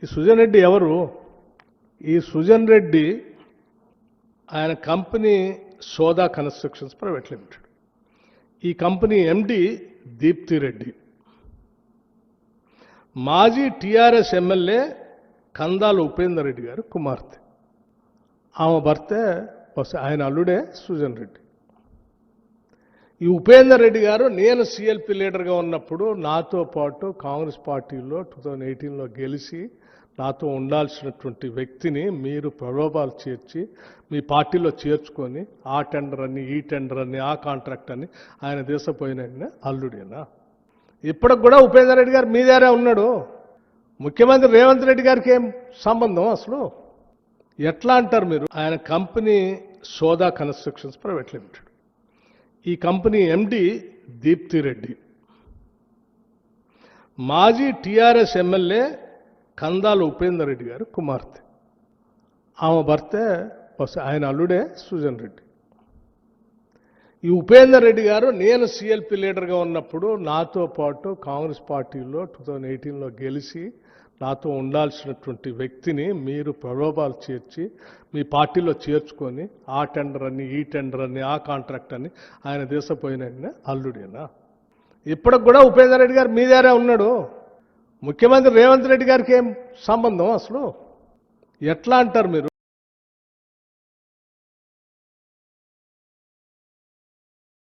ఈ సుజన్ రెడ్డి ఎవరు? ఈ సుజన్ రెడ్డి ఆయన కంపెనీ సోదా కన్స్ట్రక్షన్స్ ప్రైవేట్ లిమిటెడ్. ఈ కంపెనీ ఎండి దీప్తి రెడ్డి మాజీ టీఆర్ఎస్ ఎమ్మెల్యే కందాల ఉపేందర్ రెడ్డి గారు కుమార్తె. ఆమె భర్తే ఆయన అల్లుడే సుజన్ రెడ్డి. ఈ ఉపేందర్ రెడ్డి గారు నేను సిఎల్పి లీడర్గా ఉన్నప్పుడు నాతో పాటు కాంగ్రెస్ పార్టీలో 2018లో గెలిచి నాతో ఉండాల్సినటువంటి వ్యక్తిని మీరు ప్రలోభాలు చేర్చి మీ పార్టీలో చేర్చుకొని ఆ టెండర్ అని ఈ టెండర్ అని ఆ కాంట్రాక్ట్ అని ఆయన దేశపోయిన అల్లుడేనా? ఇప్పటికి కూడా ఉపేందర్ రెడ్డి గారు మీ దగ్గరే ఉన్నాడు. ముఖ్యమంత్రి రేవంత్ రెడ్డి గారికి ఏం సంబంధం అసలు? ఎట్లా అంటారు మీరు? ఆయన కంపెనీ సోదా కన్స్ట్రక్షన్స్ ప్రైవేట్ లిమిటెడ్. ఈ కంపెనీ ఎండి దీప్తి రెడ్డి మాజీ టీఆర్ఎస్ ఎమ్మెల్యే కందాల ఉపేందర్ రెడ్డి గారు కుమార్తె. ఆమె భర్తే ఆయన అల్లుడే సుజన్ రెడ్డి. ఈ ఉపేందర్ రెడ్డి గారు నేను సిఎల్పి లీడర్గా ఉన్నప్పుడు నాతో పాటు కాంగ్రెస్ పార్టీలో 2018లో గెలిచి నాతో ఉండాల్సినటువంటి వ్యక్తిని మీరు ప్రలోభాలు చేర్చి మీ పార్టీలో చేర్చుకొని ఆ టెండర్ అని ఈ టెండర్ అని ఆ కాంట్రాక్ట్ అని ఆయన దేశపోయిన అల్లుడేనా? ఇప్పటికి కూడా ఉపేందర్ రెడ్డి గారు మీ దగ్గరే ఉన్నాడు. ముఖ్యమంత్రి రేవంత్ రెడ్డి గారికి ఏం సంబంధం అసలు? ఎట్లా అంటారు మీరు?